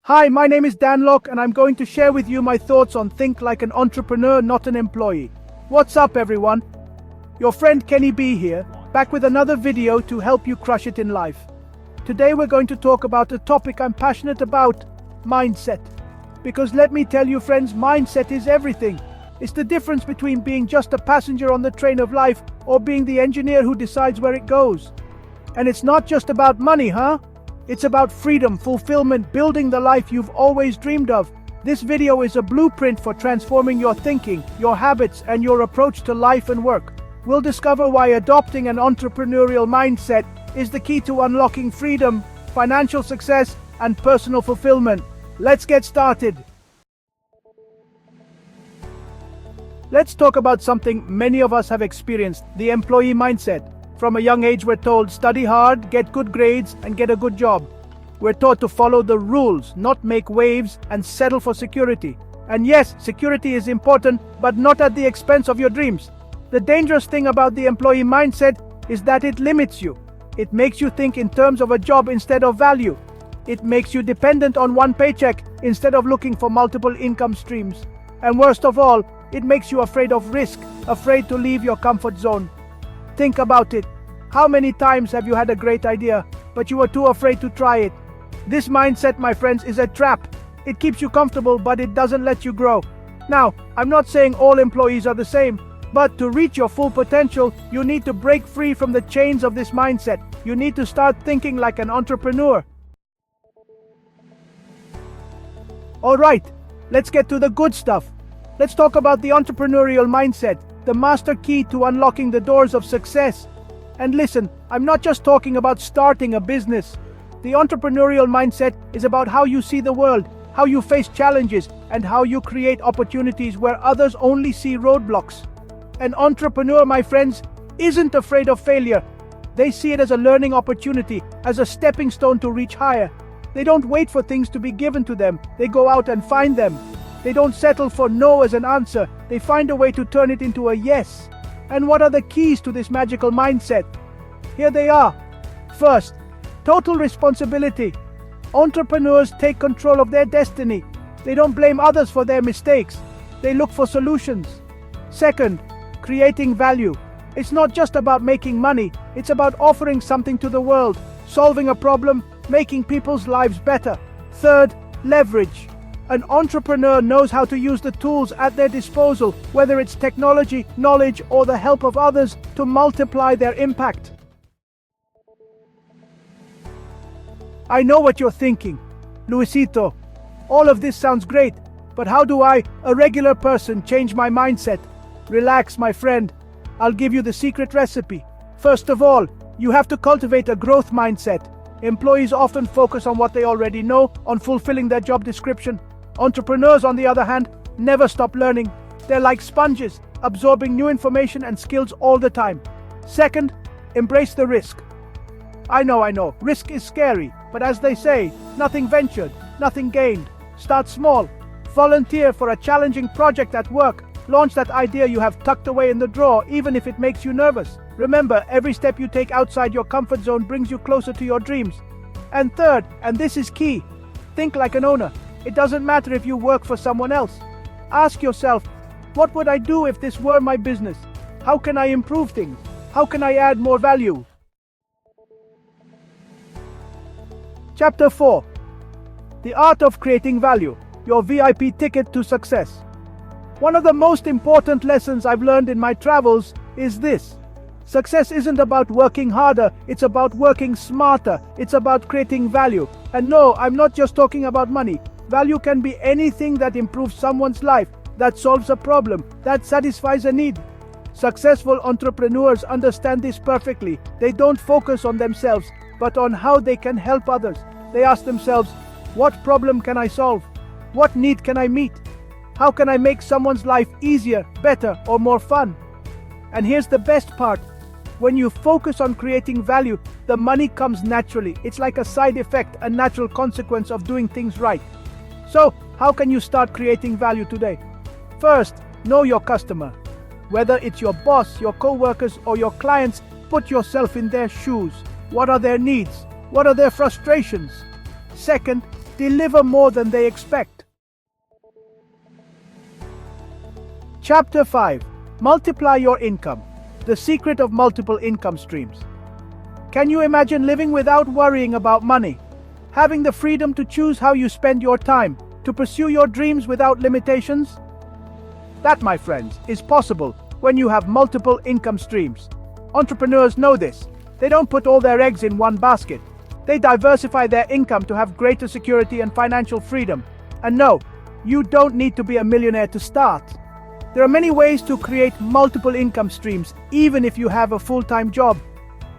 Hi, my name is Dan Locke, and I'm going to share with you my thoughts on think like an entrepreneur, not an employee. What's up, everyone? Your friend Kenny B here, back with another video to help you crush it in life. Today we're going to talk about a topic I'm passionate about, mindset. Because let me tell you friends, mindset is everything. It's the difference between being just a passenger on the train of life or being the engineer who decides where it goes. And it's not just about money, huh? It's about freedom, fulfillment, building the life you've always dreamed of. This video is a blueprint for transforming your thinking, your habits, and your approach to life and work. We'll discover why adopting an entrepreneurial mindset is the key to unlocking freedom, financial success, and personal fulfillment. Let's get started. Let's talk about something many of us have experienced, the employee mindset. From a young age, we're told, study hard, get good grades, and get a good job. We're taught to follow the rules, not make waves, and settle for security. And yes, security is important, but not at the expense of your dreams. The dangerous thing about the employee mindset is that it limits you. It makes you think in terms of a job instead of value. It makes you dependent on one paycheck instead of looking for multiple income streams. And worst of all, it makes you afraid of risk, afraid to leave your comfort zone. Think about it. How many times have you had a great idea, but you were too afraid to try it? This mindset, my friends, is a trap. It keeps you comfortable, but it doesn't let you grow. Now, I'm not saying all employees are the same, but to reach your full potential, you need to break free from the chains of this mindset. You need to start thinking like an entrepreneur. Alright, let's get to the good stuff. Let's talk about the entrepreneurial mindset, the master key to unlocking the doors of success. And listen, I'm not just talking about starting a business. The entrepreneurial mindset is about how you see the world, how you face challenges, and how you create opportunities where others only see roadblocks. An entrepreneur, my friends, isn't afraid of failure. They see it as a learning opportunity, as a stepping stone to reach higher. They don't wait for things to be given to them. They go out and find them. They don't settle for no as an answer. They find a way to turn it into a yes. And what are the keys to this magical mindset? Here they are. First, total responsibility. Entrepreneurs take control of their destiny. They don't blame others for their mistakes. They look for solutions. Second, creating value. It's not just about making money. It's about offering something to the world, solving a problem, making people's lives better. Third, leverage. An entrepreneur knows how to use the tools at their disposal, whether it's technology, knowledge, or the help of others, to multiply their impact. I know what you're thinking. Luisito, all of this sounds great, but how do I, a regular person, change my mindset? Relax, my friend. I'll give you the secret recipe. First of all, you have to cultivate a growth mindset. Employees often focus on what they already know, on fulfilling their job description. Entrepreneurs, on the other hand, never stop learning. They're like sponges, absorbing new information and skills all the time. Second, embrace the risk. I know, risk is scary, but as they say, nothing ventured, nothing gained. Start small. Volunteer for a challenging project at work. Launch that idea you have tucked away in the drawer, even if it makes you nervous. Remember, every step you take outside your comfort zone brings you closer to your dreams. And third, and this is key, think like an owner. It doesn't matter if you work for someone else. Ask yourself, what would I do if this were my business? How can I improve things? How can I add more value? Chapter 4. The Art of Creating Value, your VIP ticket to success. One of the most important lessons I've learned in my travels is this. Success isn't about working harder, it's about working smarter. It's about creating value. And no, I'm not just talking about money. Value can be anything that improves someone's life, that solves a problem, that satisfies a need. Successful entrepreneurs understand this perfectly. They don't focus on themselves, but on how they can help others. They ask themselves, what problem can I solve? What need can I meet? How can I make someone's life easier, better, or more fun? And here's the best part. When you focus on creating value, the money comes naturally. It's like a side effect, a natural consequence of doing things right. So, how can you start creating value today? First, Know your customer. Whether it's your boss, your co-workers, or your clients, put yourself in their shoes. What are their needs? What are their frustrations? Second, deliver more than they expect. Chapter 5. Multiply your income. The secret of multiple income streams. Can you imagine living without worrying about money? Having the freedom to choose how you spend your time, to pursue your dreams without limitations? That, my friends, is possible when you have multiple income streams. Entrepreneurs know this. They don't put all their eggs in one basket. They diversify their income to have greater security and financial freedom. And no, you don't need to be a millionaire to start. There are many ways to create multiple income streams, even if you have a full-time job.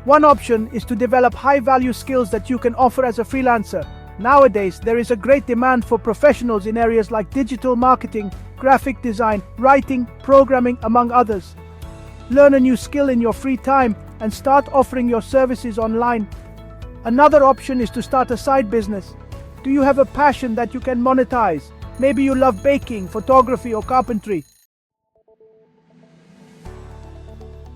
One option is to develop high-value skills that you can offer as a freelancer. Nowadays, there is a great demand for professionals in areas like digital marketing, graphic design, writing, programming, among others. Learn a new skill in your free time and start offering your services online. Another option is to start a side business. Do you have a passion that you can monetize? Maybe you love baking, photography, or carpentry.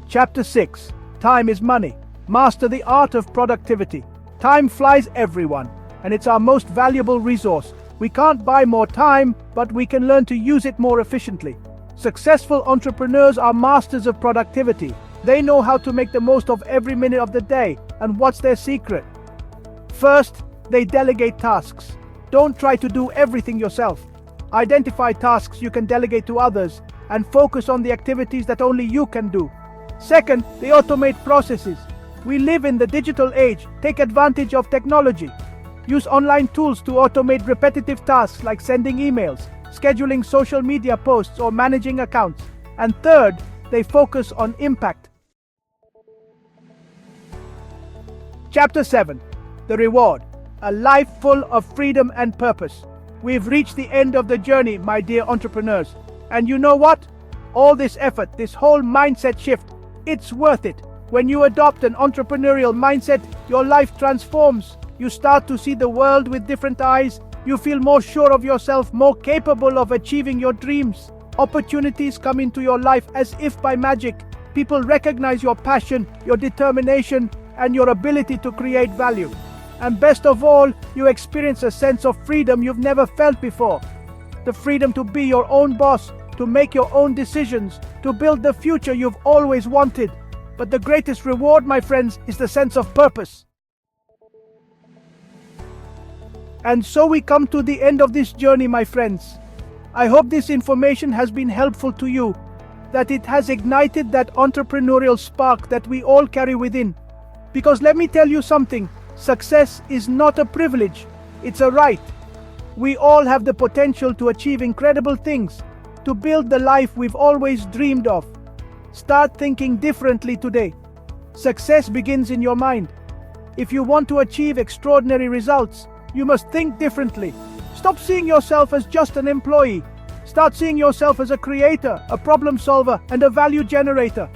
Chapter 6. Time is money. Master the art of productivity. Time flies everyone, and it's our most valuable resource. We can't buy more time, but we can learn to use it more efficiently. Successful entrepreneurs are masters of productivity. They know how to make the most of every minute of the day. And what's their secret? First, they delegate tasks. Don't try to do everything yourself. Identify tasks you can delegate to others and focus on the activities that only you can do. Second, they automate processes. We live in the digital age. Take advantage of technology. Use online tools to automate repetitive tasks like sending emails, scheduling social media posts, or managing accounts. And third, they focus on impact. Chapter 7. The reward. A life full of freedom and purpose. We've reached the end of the journey, my dear entrepreneurs. And you know what? All this effort, this whole mindset shift, it's worth it. When you adopt an entrepreneurial mindset, your life transforms. You start to see the world with different eyes. You feel more sure of yourself, more capable of achieving your dreams. Opportunities come into your life as if by magic. People recognize your passion, your determination, and your ability to create value. And best of all, you experience a sense of freedom you've never felt before. The freedom to be your own boss, to make your own decisions, to build the future you've always wanted. But the greatest reward, my friends, is the sense of purpose. And so we come to the end of this journey, my friends. I hope this information has been helpful to you, that it has ignited that entrepreneurial spark that we all carry within. Because let me tell you something, success is not a privilege, it's a right. We all have the potential to achieve incredible things, to build the life we've always dreamed of. Start thinking differently today. Success begins in your mind. If you want to achieve extraordinary results, you must think differently. Stop seeing yourself as just an employee. Start seeing yourself as a creator, a problem solver, and a value generator.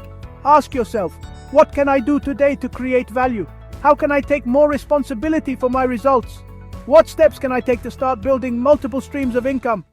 Ask yourself, what can I do today to create value? How can I take more responsibility for my results? What steps can I take to start building multiple streams of income?